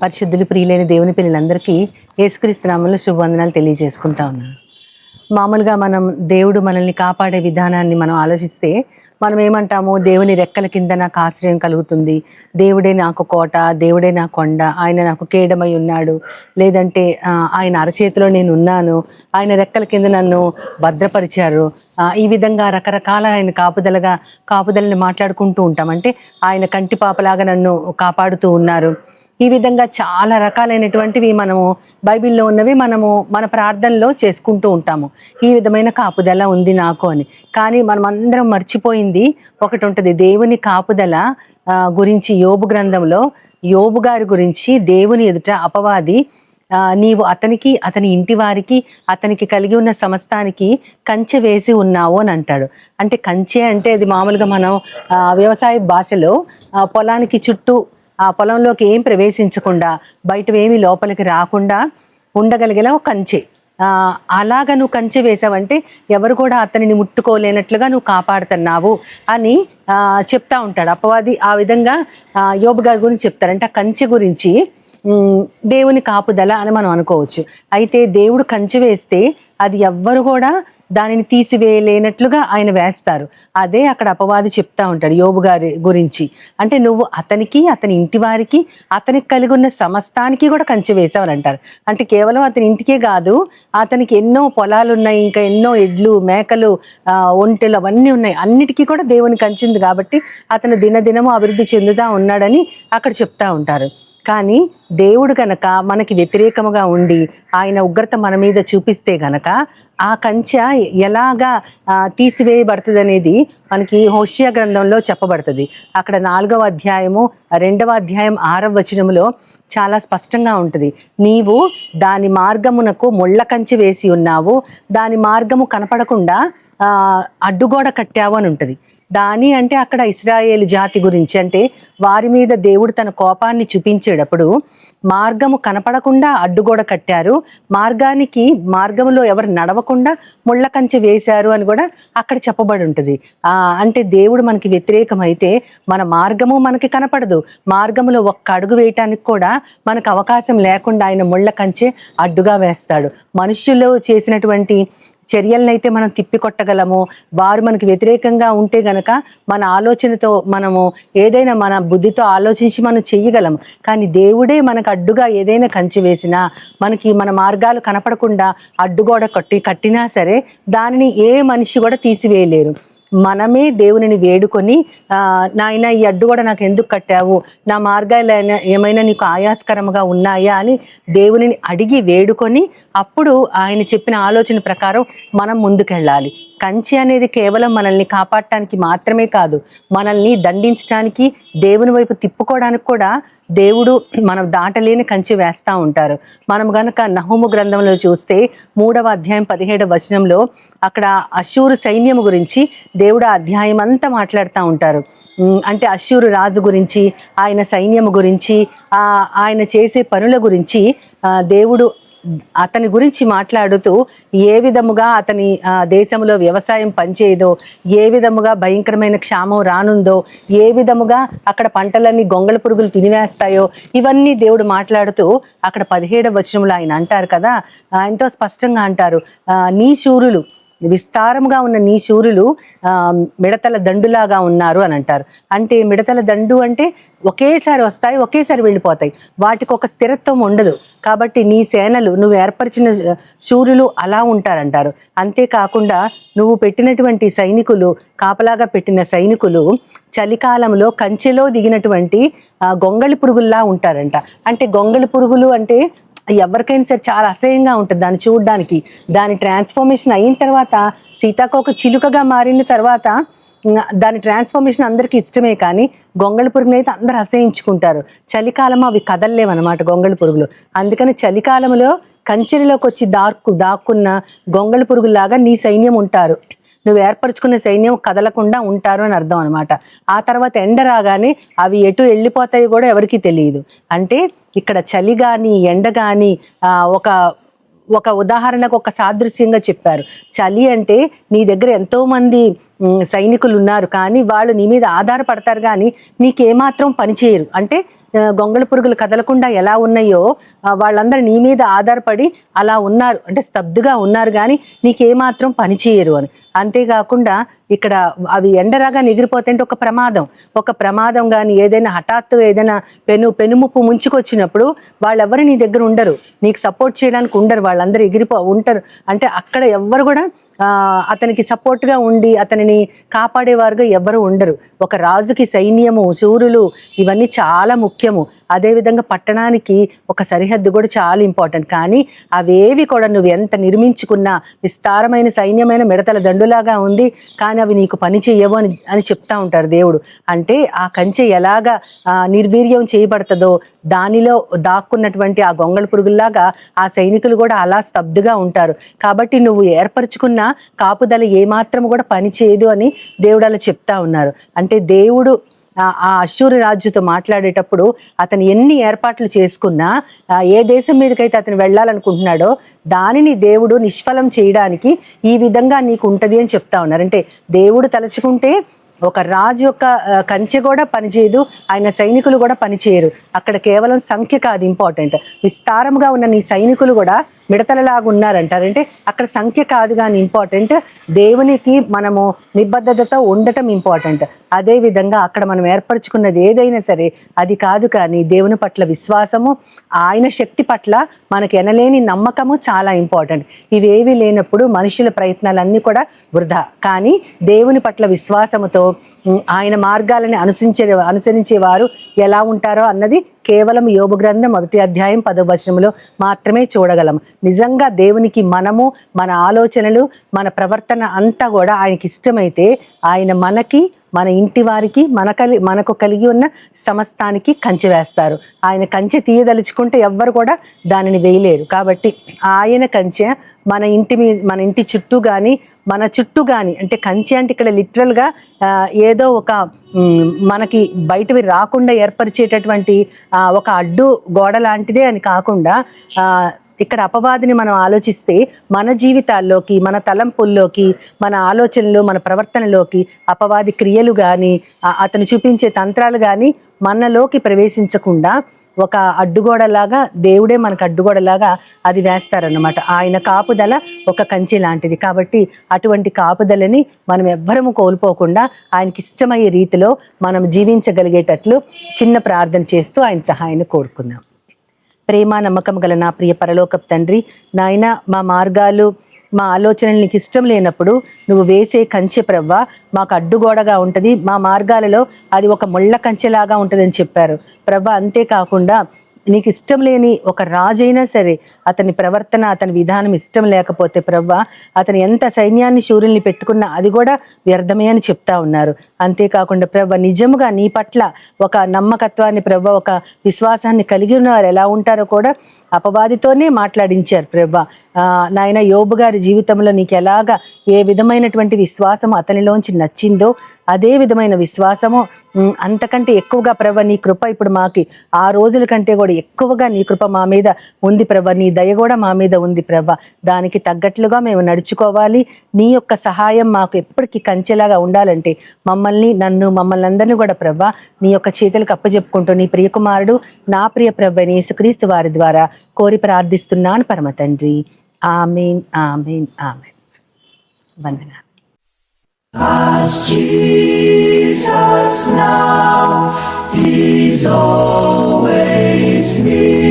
పరిశుద్ధులు ప్రియులైన దేవుని పిల్లలందరికీ యేసుక్రీస్తు నామములో శుభవందనాలు తెలియజేసుకుంటా ఉన్నాను. మామూలుగా మనం దేవుడు మనల్ని కాపాడే విధానాన్ని మనం ఆలోచిస్తే మనం ఏమంటాము, దేవుని రెక్కల కింద నాకు ఆశ్రయం కలుగుతుంది, దేవుడే నాకు కోట, దేవుడే నా కొండ, ఆయన నాకు కేడమై ఉన్నాడు, లేదంటే ఆయన అరచేతిలో నేను ఉన్నాను, ఆయన రెక్కల కింద నన్ను భద్రపరిచారు. ఈ విధంగా రకరకాల ఆయన కాపుదలని మాట్లాడుకుంటూ ఉంటాం. అంటే ఆయన కంటిపాపలాగా నన్ను కాపాడుతూ ఉన్నారు. ఈ విధంగా చాలా రకాలైనటువంటివి మనము బైబిల్లో ఉన్నవి మనము మన ప్రార్థనలో చేసుకుంటూ ఉంటాము. ఈ విధమైన కాపుదల ఉంది నాకు అని. కానీ మనం అందరం మర్చిపోయింది ఒకటి ఉంటుంది. దేవుని కాపుదల గురించి యోబు గ్రంథంలో యోబు గారి గురించి దేవుని ఎదుట అపవాది నీవు అతనికి, అతని ఇంటి వారికి, అతనికి కలిగి ఉన్న సమస్తానికి కంచె వేసి ఉన్నావు అని అంటాడు. అంటే కంచె అంటే అది మామూలుగా మనం వ్యవసాయ భాషలో పొలానికి చుట్టూ, ఆ పొలంలోకి ఏం ప్రవేశించకుండా, బయటవేమి లోపలికి రాకుండా ఉండగలిగేలా ఒక కంచె. అలాగ నువ్వు కంచె వేసావంటే ఎవరు కూడా అతనిని ముట్టుకోలేనట్లుగా నువ్వు కాపాడుతున్నావు అని చెప్తా ఉంటాడు అపవాది. ఆ విధంగా యోబు గారి గురించి చెప్తారంటే ఆ కంచె గురించి దేవుని కాపుదల అని మనం అనుకోవచ్చు. అయితే దేవుడు కంచె వేస్తే అది ఎవ్వరు కూడా దానిని తీసివేయలేనట్లుగా ఆయన వేస్తారు. అదే అక్కడ అపవాది చెప్తా ఉంటాడు యోబు గారి గురించి. అంటే నువ్వు అతనికి, అతని ఇంటి వారికి, అతనికి కలిగి ఉన్న సమస్తానికి కూడా కంచె వేసావని అంటారు. అంటే కేవలం అతని ఇంటికే కాదు, అతనికి ఎన్నో పొలాలు ఉన్నాయి, ఇంకా ఎన్నో ఎడ్లు, మేకలు, ఒంటెలు అవన్నీ ఉన్నాయి, అన్నిటికీ కూడా దేవుని కంచింది కాబట్టి అతను దినదినము అభివృద్ధి చెందుతా ఉన్నాడని అక్కడ చెప్తా ఉంటారు. కానీ దేవుడు గనక మనకి వ్యతిరేకముగా ఉండి ఆయన ఉగ్రత మన మీద చూపిస్తే గనక ఆ కంచె ఎలాగా తీసివేయబడుతుంది అనేది మనకి హోషియా గ్రంథంలో చెప్పబడుతుంది. అక్కడ 4వ అధ్యాయము 2వ అధ్యాయం 6వ వచనంలో చాలా స్పష్టంగా ఉంటుంది. నీవు దాని మార్గమునకు ముళ్ళ కంచె వేసి ఉన్నావు, దాని మార్గము కనపడకుండా అడ్డుగోడ కట్టావు అని ఉంటుంది. దాని అంటే అక్కడ ఇశ్రాయేలు జాతి గురించి, అంటే వారి మీద దేవుడు తన కోపాన్ని చూపించేటప్పుడు మార్గము కనపడకుండా అడ్డుగోడ కట్టారు, మార్గంలో ఎవరు నడవకుండా ముళ్ళ కంచె వేశారు అని కూడా అక్కడ చెప్పబడి ఉంటుంది. అంటే దేవుడు మనకి వ్యతిరేకమైతే మన మార్గము మనకి కనపడదు, మార్గములో ఒక్క అడుగు వేయటానికి కూడా మనకు అవకాశం లేకుండా ఆయన ముళ్ళ కంచె అడ్డుగా వేస్తాడు. మనుషులు చేసినటువంటి చర్యలనైతే మనం తిప్పికొట్టగలము, వారు మనకి వ్యతిరేకంగా ఉంటే గనక మన ఆలోచనతో మనము ఏదైనా మన బుద్ధితో ఆలోచించి మనం చెయ్యగలము. కానీ దేవుడే మనకు అడ్డుగా ఏదైనా కంచె వేసినా, మనకి మన మార్గాలు కనపడకుండా అడ్డుగోడ కట్టినా సరే దానిని ఏ మనిషి కూడా తీసివేయలేరు. మనమే దేవునిని వేడుకొని, నాయన ఈ అడ్డుగోడ నాకు ఎందుకు కట్టావు, నా మార్గాలు ఏమైనా నీకు ఆయాస్కరంగా ఉన్నాయా అని దేవునిని అడిగి వేడుకొని అప్పుడు ఆయన చెప్పిన ఆలోచన ప్రకారం మనం ముందుకెళ్ళాలి. కంచె అనేది కేవలం మనల్ని కాపాడటానికి మాత్రమే కాదు, మనల్ని దండించడానికి, దేవుని వైపు తిప్పుకోవడానికి కూడా దేవుడు మనం దాటలేని కంచె వేస్తూ ఉంటారు. మనం గనక నహూము గ్రంథంలో చూస్తే 3వ అధ్యాయం 17వ వచనంలో అక్కడ అష్షూరు సైన్యము గురించి దేవుడు ఆ అధ్యాయం అంతా మాట్లాడుతూ ఉంటారు. అంటే అష్షూరు రాజు గురించి, ఆయన సైన్యము గురించి, ఆయన చేసే పనుల గురించి దేవుడు అతని గురించి మాట్లాడుతూ ఏ విధముగా అతని దేశంలో వ్యవసాయం పనిచేయదో, ఏ విధముగా భయంకరమైన క్షామం రానుందో, ఏ విధముగా అక్కడ పంటలన్నీ గొంగళ పురుగులు తినివేస్తాయో, ఇవన్నీ దేవుడు మాట్లాడుతూ అక్కడ 17వ వచనంలో ఆయన అంటారు కదా, ఎంతో స్పష్టంగా అంటారు, నీ శూరులు, విస్తారంగా ఉన్న నీ శూరులు మిడతల దండులాగా ఉన్నారు అని అంటారు. అంటే మిడతల దండు అంటే ఒకేసారి వస్తాయి, ఒకేసారి వెళ్ళిపోతాయి, వాటికి ఒక స్థిరత్వం ఉండదు. కాబట్టి నీ సేనలు, నువ్వు ఏర్పరిచిన శూరులు అలా ఉంటారంటారు. అంతేకాకుండా నువ్వు పెట్టినటువంటి సైనికులు, కాపలాగా పెట్టిన సైనికులు చలికాలంలో కంచెలో దిగినటువంటి గొంగళి పురుగుల్లా ఉంటారంట. అంటే గొంగళి పురుగులు అంటే ఎవరికైనా సరే చాలా అసహ్యంగా ఉంటుంది దాన్ని చూడడానికి. దాని ట్రాన్స్ఫర్మేషన్ అయిన తర్వాత, సీతాకోక చిలుకగా మారిన తర్వాత దాని ట్రాన్స్ఫర్మేషన్ అందరికీ ఇష్టమే, కానీ గొంగళి పురుగుని అయితే అందరు అసహించుకుంటారు. చలికాలం అవి కదలలేవన్నమాట గొంగళి పురుగులు. అందుకని చలికాలంలో కంచెలోకి వచ్చి దాక్కున్న గొంగళి పురుగులాగా నీ సైన్యం ఉంటారు, నువ్వు ఏర్పరచుకున్న సైన్యం కదలకుండా ఉంటారు అని అర్థం అనమాట. ఆ తర్వాత ఎండ రాగానే అవి ఎటు వెళ్ళిపోతాయి కూడా ఎవరికి తెలియదు. అంటే ఇక్కడ చలి కానీ ఎండ కానీ ఒక ఉదాహరణకు ఒక సాదృశ్యంగా చెప్పారు. చలి అంటే నీ దగ్గర ఎంతో మంది సైనికులు ఉన్నారు, కానీ వాళ్ళు నీ మీద ఆధారపడతారు, కానీ నీకేమాత్రం పనిచేయరు. అంటే గొంగళ పురుగులు కదలకుండా ఎలా ఉన్నాయో వాళ్ళందరూ నీ మీద ఆధారపడి అలా ఉన్నారు, అంటే స్తబ్దుగా ఉన్నారు, కానీ నీకేమాత్రం పని చేయరు అని. అంతేకాకుండా ఇక్కడ అవి ఎండరాగా ఎగిరిపోతాయంటే ఒక ప్రమాదం కానీ ఏదైనా హఠాత్తుగా ఏదైనా పెనుముప్పు ముంచుకొచ్చినప్పుడు వాళ్ళెవ్వరు నీ దగ్గర ఉండరు, నీకు సపోర్ట్ చేయడానికి ఉండరు, వాళ్ళందరూ ఉంటారు. అంటే అక్కడ ఎవ్వరు కూడా అతనికి సపోర్ట్ గా ఉండి అతనిని కాపాడేవారుగా ఎవ్వరు ఉండరు. ఒక రాజుకి సైన్యము, శూరులు ఇవన్నీ చాలా ముఖ్యము. అదేవిధంగా పట్టణానికి ఒక సరిహద్దు కూడా చాలా ఇంపార్టెంట్. కానీ అవేవి కూడా నువ్వు ఎంత నిర్మించుకున్నా విస్తారమైన సైన్యమైన మిడతల దండులాగా ఉంది, కానీ అవి నీకు పని చేయవు అని చెప్తా ఉంటారు దేవుడు. అంటే ఆ కంచె ఎలాగా నిర్వీర్యం చేయబడుతుందో దానిలో దాక్కున్నటువంటి ఆ గొంగళ పురుగుల్లాగా ఆ సైనికులు కూడా అలా స్తబ్దుగా ఉంటారు. కాబట్టి నువ్వు ఏర్పరచుకున్న కాపుదల ఏమాత్రం కూడా పని చేయదు అని దేవుడు అలా చెప్తా ఉన్నారు. అంటే దేవుడు ఆ అష్షూరు రాజుతో మాట్లాడేటప్పుడు అతను ఎన్ని ఏర్పాట్లు చేసుకున్నా ఏ దేశం మీదకైతే అతను వెళ్ళాలనుకుంటున్నాడో దానిని దేవుడు నిష్ఫలం చేయడానికి ఈ విధంగా నీకు ఉంటది అని చెప్తా ఉన్నారు. అంటే దేవుడు తలుచుకుంటే ఒక రాజు యొక్క కంచె కూడా పనిచేయదు, ఆయన సైనికులు కూడా పనిచేయరు. అక్కడ కేవలం సంఖ్య కాదు ఇంపార్టెంట్, విస్తారంగా ఉన్న నీ సైనికులు కూడా మిడతలలాగా ఉన్నారంటారంటే అక్కడ సంఖ్య కాదు కానీ ఇంపార్టెంట్, దేవునికి మనము నిబద్ధతతో ఉండటం ఇంపార్టెంట్. అదే విధంగా అక్కడ మనం ఏర్పరచుకున్నది ఏదైనా సరే అది కాదు, కానీ దేవుని పట్ల విశ్వాసము, ఆయన శక్తి పట్ల మనకు ఎనలేని నమ్మకము చాలా ఇంపార్టెంట్. ఇవేవి లేనప్పుడు మనుషుల ప్రయత్నాలన్నీ కూడా వృధా. కానీ దేవుని పట్ల విశ్వాసముతో ఆయన మార్గాలని అనుసరించే వారు ఎలా ఉంటారో అన్నది కేవలం యోబు గ్రంథం 1వ అధ్యాయం 10వ వచనంలో మాత్రమే చూడగలం. నిజంగా దేవునికి మనము, మన ఆలోచనలు, మన ప్రవర్తన అంతా కూడా ఆయనకి ఇష్టమైతే ఆయన మనకి, మన ఇంటి వారికి, మనకు కలిగి ఉన్న సమస్తానికి కంచె వేస్తారు. ఆయన కంచె తీయదలుచుకుంటే ఎవ్వరు కూడా దానిని వేయలేరు. కాబట్టి ఆయన కంచె మన ఇంటి చుట్టూ కానీ మన చుట్టూ కానీ, అంటే కంచె అంటే ఇక్కడ లిటరల్గా ఏదో ఒక మనకి బయటవి రాకుండా ఏర్పరిచేటటువంటి ఒక అడ్డు గోడ లాంటిదే అని కాకుండా ఇక్కడ అపవాదిని మనం ఆలోచిస్తే మన జీవితాల్లోకి, మన తలంపుల్లోకి, మన ఆలోచనలు, మన ప్రవర్తనలోకి అపవాది క్రియలు కానీ అతను చూపించే తంత్రాలు కానీ మనలోకి ప్రవేశించకుండా ఒక అడ్డుగోడలాగా దేవుడే మనకు అడ్డుగోడలాగా అది వేస్తారన్నమాట. ఆయన కాపుదల ఒక కంచె లాంటిది. కాబట్టి అటువంటి కాపుదలని మనం ఎవ్వరము కోల్పోకుండా ఆయనకి ఇష్టమయ్యే రీతిలో మనం జీవించగలిగేటట్లు చిన్న ప్రార్థన చేస్తూ ఆయన సహాయాన్ని కోరుకుందాం. ప్రేమ నమ్మకం గల నా ప్రియ పరలోకపు తండ్రి, నాయన మా మార్గాలు, మా ఆలోచనలు నీకు ఇష్టం లేనప్పుడు నువ్వు వేసే కంచె ప్రవ్వ మాకు అడ్డుగోడగా ఉంటుంది, మా మార్గాలలో అది ఒక ముళ్ళ కంచెలాగా ఉంటుందని చెప్పారు ప్రవ్వ. అంతేకాకుండా నీకు ఇష్టం లేని ఒక రాజైనా సరే అతని ప్రవర్తన, అతని విధానం ఇష్టం లేకపోతే ప్రవ్వ అతను ఎంత సైన్యాన్ని, శూరుల్ని పెట్టుకున్నా అది కూడా వ్యర్థమే అని చెప్తా ఉన్నారు. అంతేకాకుండా ప్రవ్వ నిజముగా నీ పట్ల ఒక నమ్మకత్వాన్ని, ప్రవ్వ ఒక విశ్వాసాన్ని కలిగి ఉన్నవారు ఎలా ఉంటారో కూడా అపవాదితోనే మాట్లాడించారు ప్రవ్వ. నాయన యోబు గారి జీవితంలో నీకు ఎలాగా ఏ విధమైనటువంటి విశ్వాసం అతనిలోంచి నచ్చిందో అదే విధమైన విశ్వాసము అంతకంటే ఎక్కువగా ప్రభ నీ కృప ఇప్పుడు మాకి ఆ రోజుల కంటే కూడా ఎక్కువగా నీ కృప మా మీద ఉంది ప్రభ, నీ దయ కూడా మా మీద ఉంది ప్రభ. దానికి తగ్గట్లుగా మేము నడుచుకోవాలి. నీ యొక్క సహాయం మాకు ఎప్పటికీ కంచెలాగా ఉండాలంటే మమ్మల్ని అందరినీ కూడా ప్రభ నీ యొక్క చేతులకు అప్పచెప్పుకుంటూ నీ ప్రియకుమారుడు నా ప్రియ ప్రభ యేసుక్రీస్తు వారి ద్వారా కోరి ప్రార్థిస్తున్నాను పరమ తండ్రి. ఆమేన్, ఆమేన్, ఆమేన్. వందనాలు. As Jesus now, He's always near.